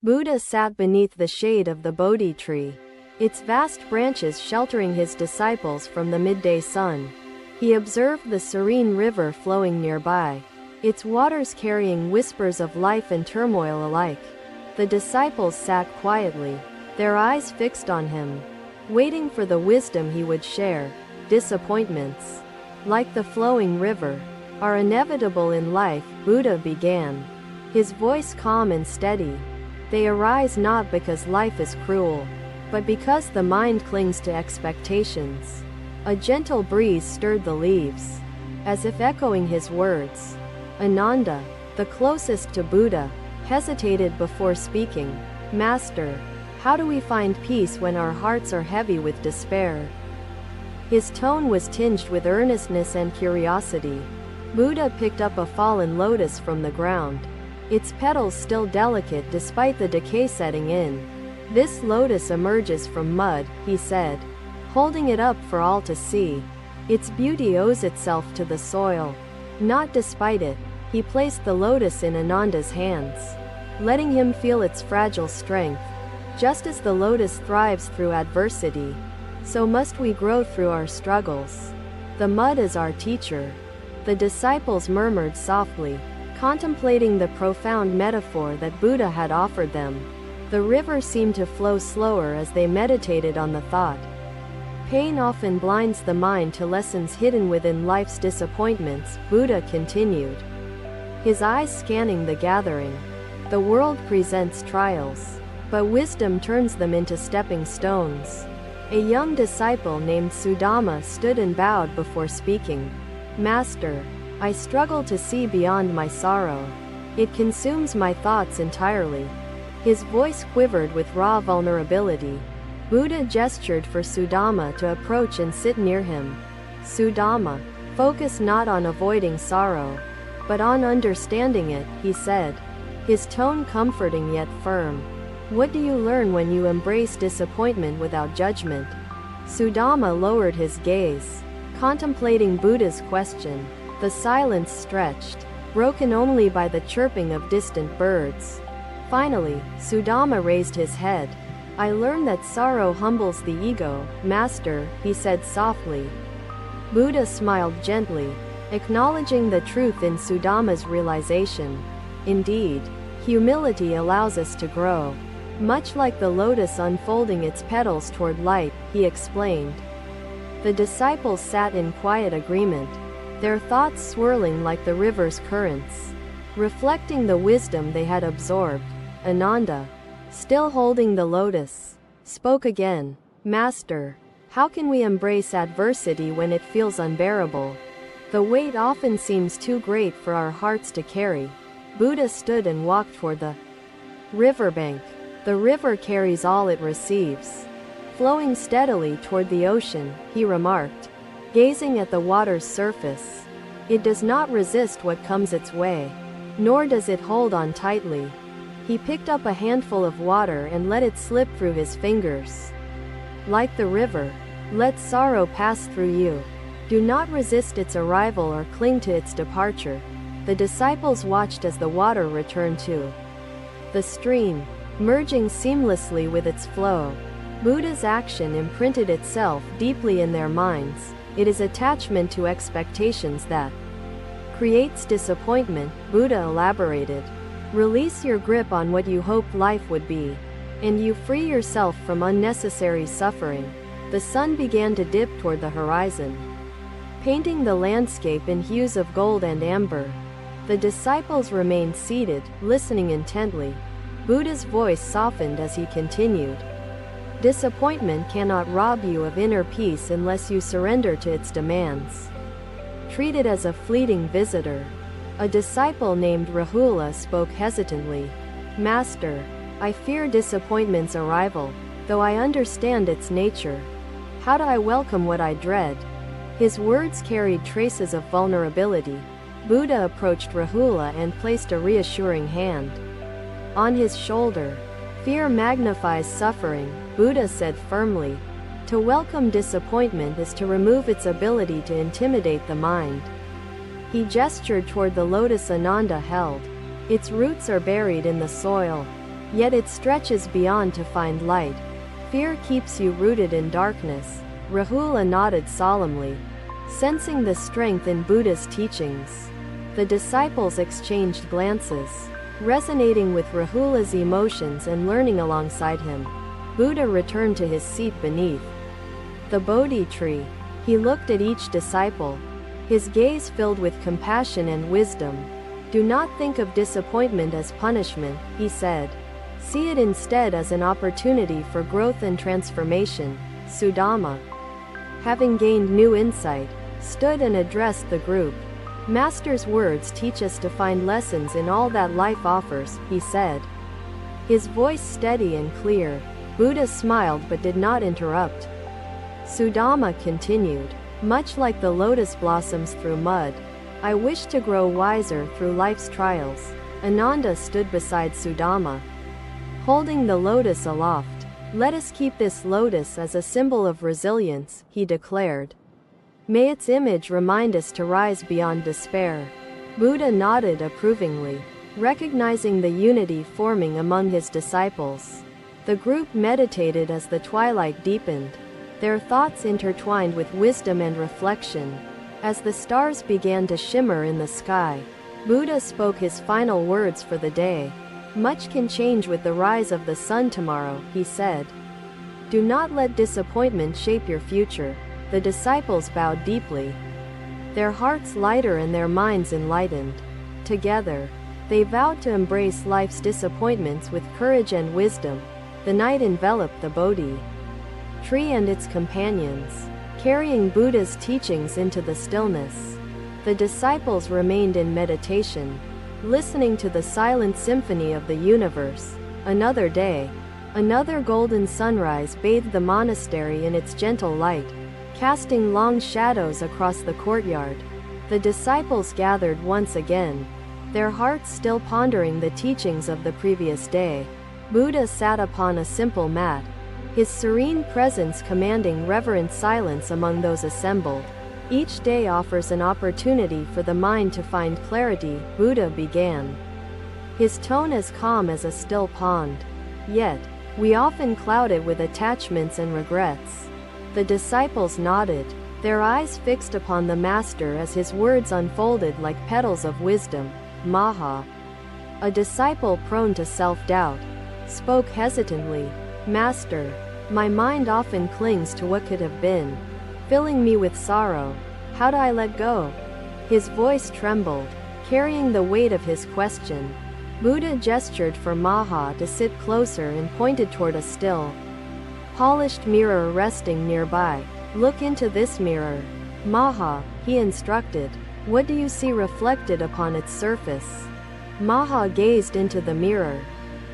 Buddha sat beneath the shade of the Bodhi tree, its vast branches sheltering his disciples from the midday sun. He observed the serene river flowing nearby, its waters carrying whispers of life and turmoil alike. The disciples sat quietly, their eyes fixed on him, waiting for the wisdom he would share. Disappointments, like the flowing river, are inevitable in life, Buddha began, his voice calm and steady. They arise not because life is cruel, but because the mind clings to expectations. A gentle breeze stirred the leaves, as if echoing his words. Ananda, the closest to Buddha, hesitated before speaking. Master, how do we find peace when our hearts are heavy with despair? His tone was tinged with earnestness and curiosity. Buddha picked up a fallen lotus from the ground, its petals still delicate despite the decay setting in. This lotus emerges from mud, he said, holding it up for all to see. Its beauty owes itself to the soil, not despite it. He placed the lotus in Ananda's hands, letting him feel its fragile strength. Just as the lotus thrives through adversity, so must we grow through our struggles. The mud is our teacher. The disciples murmured softly, contemplating the profound metaphor that Buddha had offered them. The river seemed to flow slower as they meditated on the thought. Pain often blinds the mind to lessons hidden within life's disappointments, Buddha continued, his eyes scanning the gathering. The world presents trials, but wisdom turns them into stepping stones. A young disciple named Sudama stood and bowed before speaking. Master, I struggle to see beyond my sorrow. It consumes my thoughts entirely. His voice quivered with raw vulnerability. Buddha gestured for Sudama to approach and sit near him. Sudama, focus not on avoiding sorrow, but on understanding it, he said, his tone comforting yet firm. What do you learn when you embrace disappointment without judgment? Sudama lowered his gaze, contemplating Buddha's question. The silence stretched, broken only by the chirping of distant birds. Finally, Sudama raised his head. I learn that sorrow humbles the ego, Master, he said softly. Buddha smiled gently, acknowledging the truth in Sudama's realization. Indeed, humility allows us to grow. Much like the lotus unfolding its petals toward light, he explained. The disciples sat in quiet agreement, their thoughts swirling like the river's currents, reflecting the wisdom they had absorbed. Ananda, still holding the lotus, spoke again. Master, how can we embrace adversity when it feels unbearable? The weight often seems too great for our hearts to carry. Buddha stood and walked toward the riverbank. The river carries all it receives. Flowing steadily toward the ocean, he remarked, gazing at the water's surface. It does not resist what comes its way, nor does it hold on tightly. He picked up a handful of water and let it slip through his fingers. Like the river, let sorrow pass through you. Do not resist its arrival or cling to its departure. The disciples watched as the water returned to the stream, merging seamlessly with its flow. Buddha's action imprinted itself deeply in their minds. It is attachment to expectations that creates disappointment, Buddha elaborated. Release your grip on what you hoped life would be, and you free yourself from unnecessary suffering. The sun began to dip toward the horizon, painting the landscape in hues of gold and amber. The disciples remained seated, listening intently. Buddha's voice softened as he continued. Disappointment cannot rob you of inner peace unless you surrender to its demands. Treat it as a fleeting visitor. A disciple named Rahula spoke hesitantly. Master, I fear disappointment's arrival, though I understand its nature. How do I welcome what I dread? His words carried traces of vulnerability. Buddha approached Rahula and placed a reassuring hand on his shoulder. Fear magnifies suffering, Buddha said firmly. To welcome disappointment is to remove its ability to intimidate the mind. He gestured toward the lotus Ananda held. Its roots are buried in the soil, yet it stretches beyond to find light. Fear keeps you rooted in darkness. Rahula nodded solemnly, sensing the strength in Buddha's teachings. The disciples exchanged glances, resonating with Rahula's emotions and learning alongside him. Buddha returned to his seat beneath the Bodhi tree. He looked at each disciple, his gaze filled with compassion and wisdom. "Do not think of disappointment as punishment," he said. "See it instead as an opportunity for growth and transformation." Sudama, having gained new insight, stood and addressed the group. "Master's words teach us to find lessons in all that life offers," he said, his voice steady and clear. Buddha smiled but did not interrupt. Sudama continued, "Much like the lotus blossoms through mud, I wish to grow wiser through life's trials." Ananda stood beside Sudama, holding the lotus aloft. "Let us keep this lotus as a symbol of resilience," he declared. "May its image remind us to rise beyond despair." Buddha nodded approvingly, recognizing the unity forming among his disciples. The group meditated as the twilight deepened, their thoughts intertwined with wisdom and reflection. As the stars began to shimmer in the sky, Buddha spoke his final words for the day. "Much can change with the rise of the sun tomorrow," he said. "Do not let disappointment shape your future." The disciples bowed deeply, their hearts lighter and their minds enlightened. Together, they vowed to embrace life's disappointments with courage and wisdom. The night enveloped the Bodhi tree and its companions, carrying Buddha's teachings into the stillness. The disciples remained in meditation, listening to the silent symphony of the universe. Another day, another golden sunrise bathed the monastery in its gentle light, casting long shadows across the courtyard. The disciples gathered once again, their hearts still pondering the teachings of the previous day. Buddha sat upon a simple mat, his serene presence commanding reverent silence among those assembled. "Each day offers an opportunity for the mind to find clarity," Buddha began, his tone as calm as a still pond. "Yet, we often cloud it with attachments and regrets." The disciples nodded, their eyes fixed upon the Master as his words unfolded like petals of wisdom. Maha, a disciple prone to self-doubt, spoke hesitantly. "Master, my mind often clings to what could have been, filling me with sorrow. How do I let go?" His voice trembled, carrying the weight of his question. Buddha gestured for Maha to sit closer and pointed toward a still, polished mirror resting nearby. "Look into this mirror, Maha," he instructed. "What do you see reflected upon its surface?" Maha gazed into the mirror,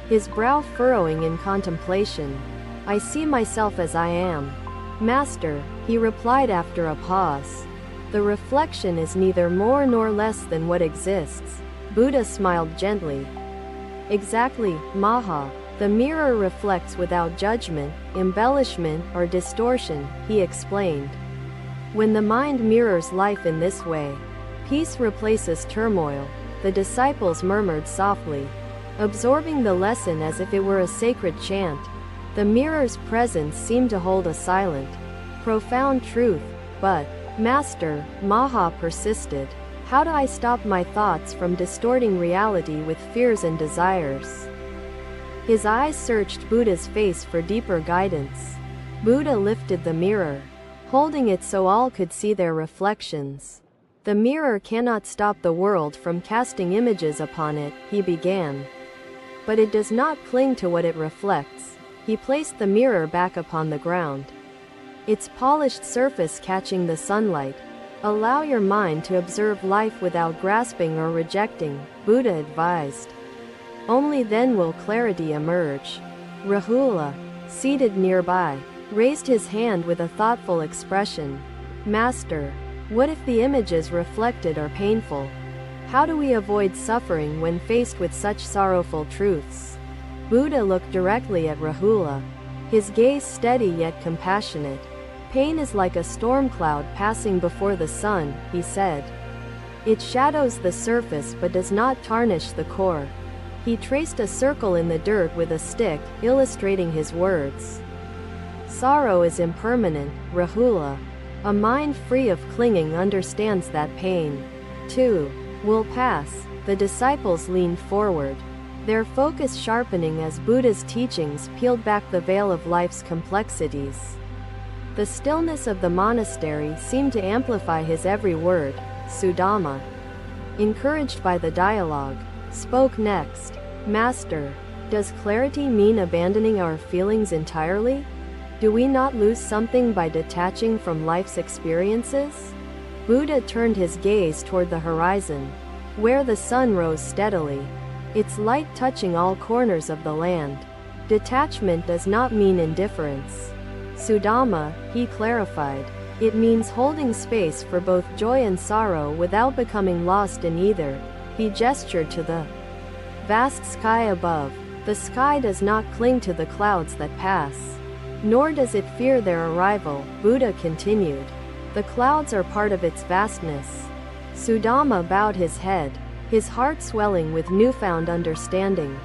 his brow furrowing in contemplation. "I see myself as I am, Master," he replied after a pause. "The reflection is neither more nor less than what exists." Buddha smiled gently. "Exactly, Maha. The mirror reflects without judgment, embellishment, or distortion," he explained. "When the mind mirrors life in this way, peace replaces turmoil." The disciples murmured softly, absorbing the lesson as if it were a sacred chant. The mirror's presence seemed to hold a silent, profound truth. "But, Master," Maha persisted, "how do I stop my thoughts from distorting reality with fears and desires?" His eyes searched Buddha's face for deeper guidance. Buddha lifted the mirror, holding it so all could see their reflections. "The mirror cannot stop the world from casting images upon it," he began. "But it does not cling to what it reflects." He placed the mirror back upon the ground, its polished surface catching the sunlight. "Allow your mind to observe life without grasping or rejecting," Buddha advised. "Only then will clarity emerge." Rahula, seated nearby, raised his hand with a thoughtful expression. "Master, what if the images reflected are painful? How do we avoid suffering when faced with such sorrowful truths?" Buddha looked directly at Rahula, his gaze steady yet compassionate. "Pain is like a storm cloud passing before the sun," he said. "It shadows the surface but does not tarnish the core." He traced a circle in the dirt with a stick, illustrating his words. Sorrow is impermanent, Rahula. A mind free of clinging understands that pain, too, will pass. The disciples leaned forward, their focus sharpening as Buddha's teachings peeled back the veil of life's complexities. The stillness of the monastery seemed to amplify his every word. Sudama, encouraged by the dialogue, spoke next. Master, does clarity mean abandoning our feelings entirely? Do we not lose something by detaching from life's experiences? Buddha turned his gaze toward the horizon, where the sun rose steadily, its light touching all corners of the land. Detachment does not mean indifference, Sudama, he clarified. It means holding space for both joy and sorrow without becoming lost in either. He gestured to the vast sky above. The sky does not cling to the clouds that pass, nor does it fear their arrival, Buddha continued. The clouds are part of its vastness. Sudama bowed his head, his heart swelling with newfound understanding.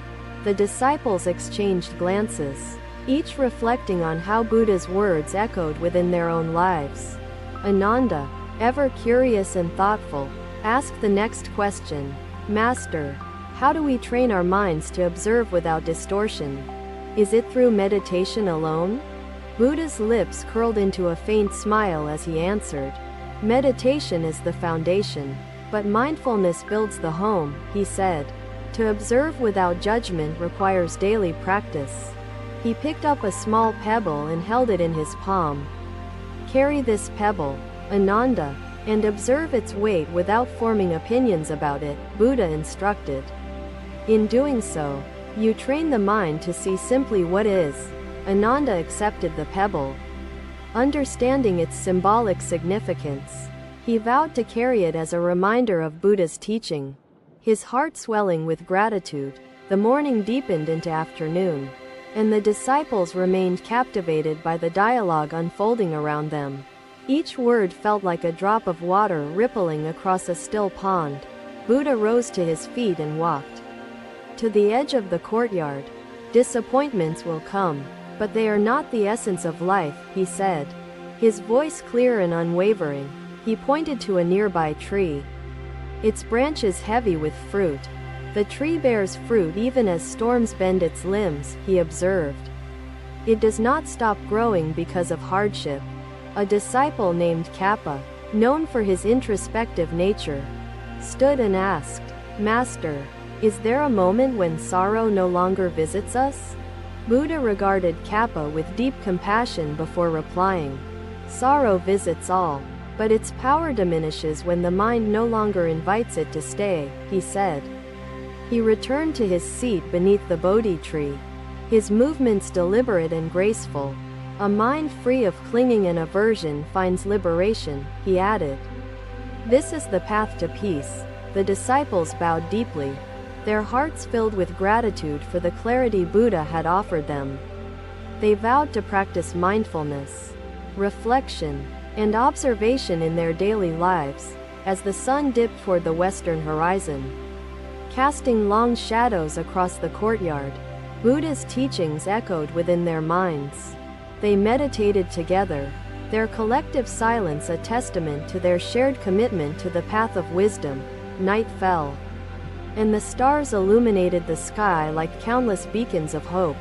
The disciples exchanged glances, each reflecting on how Buddha's words echoed within their own lives. Ananda, ever curious and thoughtful, asked the next question. Master, how do we train our minds to observe without distortion? Is it through meditation alone? Buddha's lips curled into a faint smile as he answered. Meditation is the foundation, but mindfulness builds the home, he said. To observe without judgment requires daily practice. He picked up a small pebble and held it in his palm. Carry this pebble, Ananda, and observe its weight without forming opinions about it, Buddha instructed. In doing so, you train the mind to see simply what is. Ananda accepted the pebble, understanding its symbolic significance. He vowed to carry it as a reminder of Buddha's teaching. His heart swelling with gratitude, the morning deepened into afternoon, and the disciples remained captivated by the dialogue unfolding around them. Each word felt like a drop of water rippling across a still pond. Buddha rose to his feet and walked to the edge of the courtyard. Disappointments will come, but they are not the essence of life, he said. His voice clear and unwavering, he pointed to a nearby tree. Its branches heavy with fruit. The tree bears fruit even as storms bend its limbs, he observed. It does not stop growing because of hardship. A disciple named Kappa, known for his introspective nature, stood and asked, Master, is there a moment when sorrow no longer visits us? Buddha regarded Kappa with deep compassion before replying. Sorrow visits all, but its power diminishes when the mind no longer invites it to stay, he said. He returned to his seat beneath the Bodhi tree, his movements deliberate and graceful. A mind free of clinging and aversion finds liberation, he added. This is the path to peace. The disciples bowed deeply, their hearts filled with gratitude for the clarity Buddha had offered them. They vowed to practice mindfulness, reflection, and observation in their daily lives, as the sun dipped toward the western horizon, casting long shadows across the courtyard. Buddha's teachings echoed within their minds. They meditated together, their collective silence a testament to their shared commitment to the path of wisdom. Night fell, and the stars illuminated the sky like countless beacons of hope.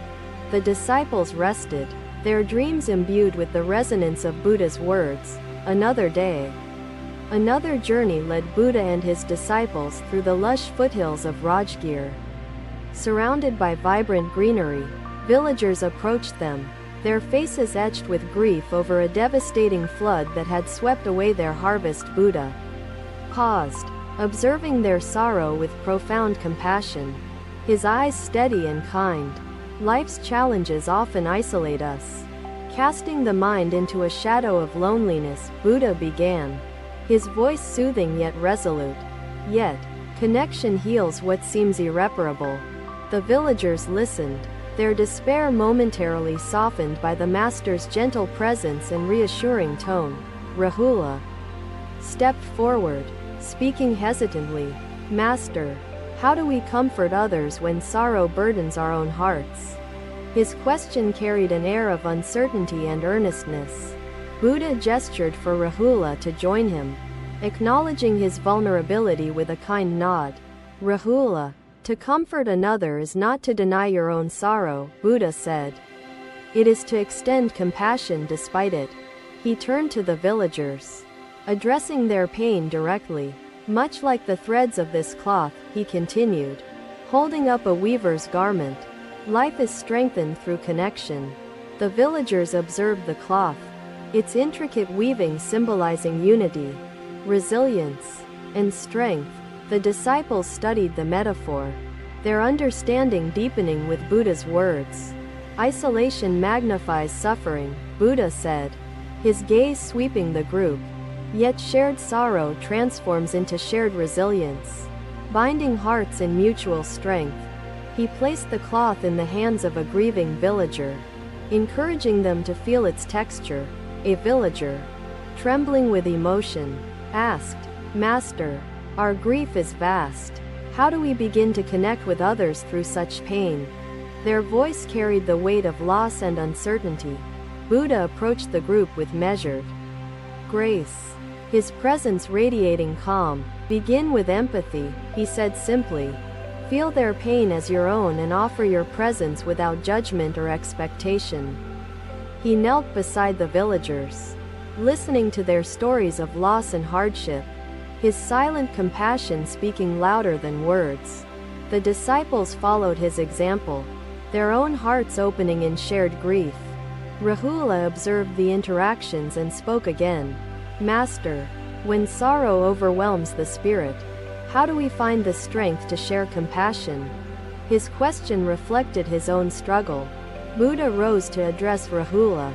The disciples rested, their dreams imbued with the resonance of Buddha's words. Another day, another journey led Buddha and his disciples through the lush foothills of Rajgir. Surrounded by vibrant greenery, villagers approached them, their faces etched with grief over a devastating flood that had swept away their harvest. Buddha paused, observing their sorrow with profound compassion, his eyes steady and kind. Life's challenges often isolate us, casting the mind into a shadow of loneliness, Buddha began, his voice soothing yet resolute. Yet, connection heals what seems irreparable. The villagers listened, their despair momentarily softened by the master's gentle presence and reassuring tone. Rahula stepped forward, speaking hesitantly. Master, How do we comfort others when sorrow burdens our own hearts? His question carried an air of uncertainty and earnestness. Buddha gestured for Rahula to join him, acknowledging his vulnerability with a kind nod. Rahula, to comfort another is not to deny your own sorrow, Buddha said. It is to extend compassion despite it. He turned to the villagers, addressing their pain directly. Much like the threads of this cloth, he continued, holding up a weaver's garment. Life is strengthened through connection. The villagers observed the cloth, its intricate weaving symbolizing unity, resilience, and strength. The disciples studied the metaphor, their understanding deepening with Buddha's words. Isolation magnifies suffering, Buddha said, his gaze sweeping the group. Yet shared sorrow transforms into shared resilience, binding hearts in mutual strength. He placed the cloth in the hands of a grieving villager, encouraging them to feel its texture. A villager, trembling with emotion, asked, Master, our grief is vast. How do we begin to connect with others through such pain? Their voice carried the weight of loss and uncertainty. Buddha approached the group with measured grace, his presence radiating calm. Begin with empathy, he said simply. Feel their pain as your own and offer your presence without judgment or expectation. He knelt beside the villagers, listening to their stories of loss and hardship, his silent compassion speaking louder than words. The disciples followed his example, their own hearts opening in shared grief. Rahula observed the interactions and spoke again. Master, when sorrow overwhelms the spirit, how do we find the strength to share compassion? His question reflected his own struggle. Buddha rose to address Rahula,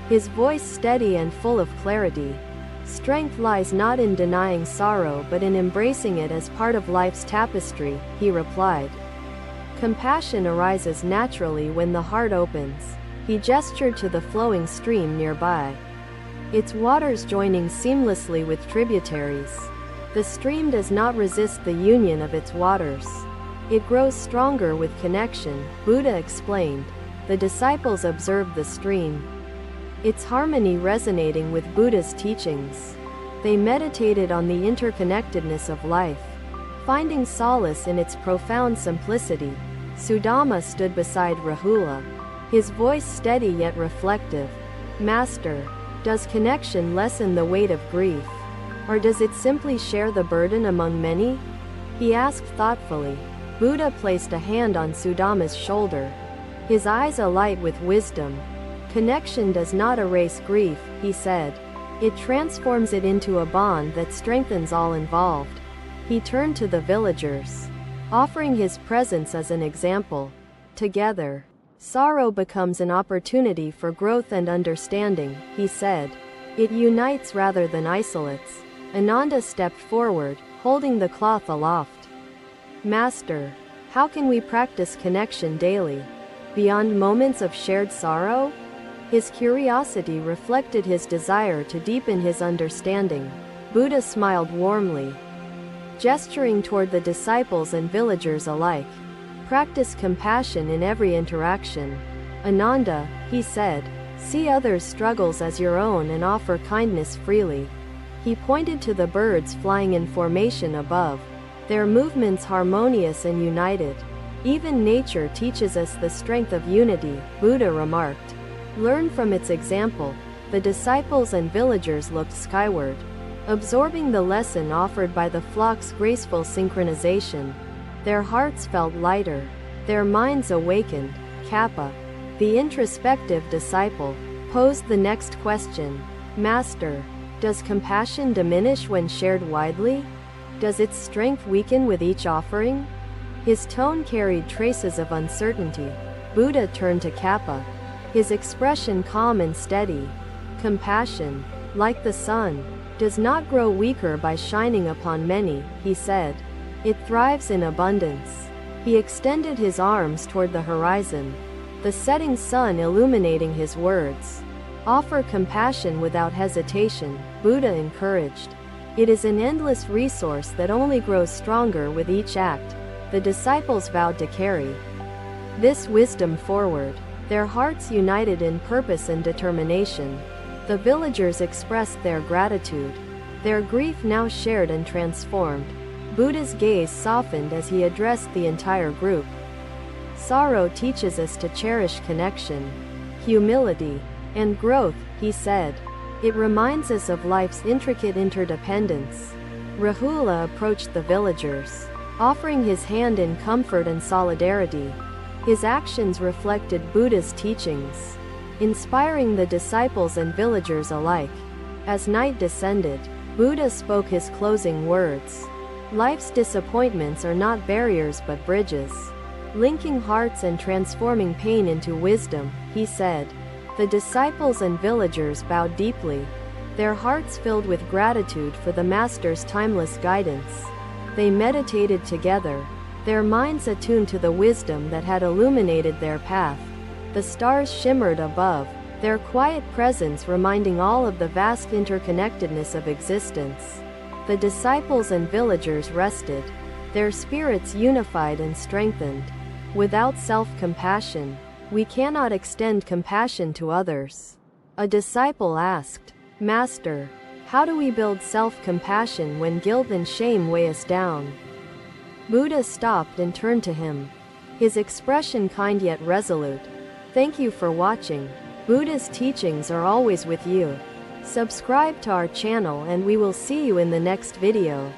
his voice steady and full of clarity. Strength lies not in denying sorrow but in embracing it as part of life's tapestry, he replied. Compassion arises naturally when the heart opens. He gestured to the flowing stream nearby, its waters joining seamlessly with tributaries. The stream does not resist the union of its waters. It grows stronger with connection, Buddha explained. The disciples observed the stream, its harmony resonating with Buddha's teachings. They meditated on the interconnectedness of life, finding solace in its profound simplicity. Sudama stood beside Rahula, his voice steady yet reflective. Master, does connection lessen the weight of grief? Or does it simply share the burden among many? He asked thoughtfully. Buddha placed a hand on Sudama's shoulder, his eyes alight with wisdom. Connection does not erase grief, he said. It transforms it into a bond that strengthens all involved. He turned to the villagers, offering his presence as an example. Together, sorrow becomes an opportunity for growth and understanding, he said. It unites rather than isolates. Ananda stepped forward, holding the cloth aloft. Master, how can we practice connection daily, beyond moments of shared sorrow? His curiosity reflected his desire to deepen his understanding. Buddha smiled warmly, gesturing toward the disciples and villagers alike. Practice compassion in every interaction. Ananda, he said, see others' struggles as your own and offer kindness freely. He pointed to the birds flying in formation above, their movements harmonious and united. Even nature teaches us the strength of unity, Buddha remarked. Learn from its example. The disciples and villagers looked skyward, absorbing the lesson offered by the flock's graceful synchronization. Their hearts felt lighter, their minds awakened. Kappa, the introspective disciple, posed the next question. Master, does compassion diminish when shared widely? Does its strength weaken with each offering? His tone carried traces of uncertainty. Buddha turned to Kappa, his expression calm and steady. Compassion, like the sun, does not grow weaker by shining upon many, he said. It thrives in abundance. He extended his arms toward the horizon, the setting sun illuminating his words. Offer compassion without hesitation, Buddha encouraged. It is an endless resource that only grows stronger with each act. the disciples vowed to carry this wisdom forward, their hearts united in purpose and determination. The villagers expressed their gratitude, their grief now shared and transformed. Buddha's gaze softened as he addressed the entire group. Sorrow teaches us to cherish connection, humility, and growth, he said. It reminds us of life's intricate interdependence. Rahula approached the villagers, offering his hand in comfort and solidarity. His actions reflected Buddha's teachings, inspiring the disciples and villagers alike. As night descended, Buddha spoke his closing words. Life's disappointments are not barriers but bridges, linking hearts and transforming pain into wisdom, he said. The disciples and villagers bowed deeply, their hearts filled with gratitude for the Master's timeless guidance. They meditated together, their minds attuned to the wisdom that had illuminated their path. The stars shimmered above, their quiet presence reminding all of the vast interconnectedness of existence. The disciples and villagers rested, their spirits unified and strengthened. Without self-compassion, we cannot extend compassion to others. A disciple asked, "Master, how do we build self-compassion when guilt and shame weigh us down?" Buddha stopped and turned to him, his expression kind yet resolute. Thank you for watching. Buddha's teachings are always with you. Subscribe to our channel and we will see you in the next video.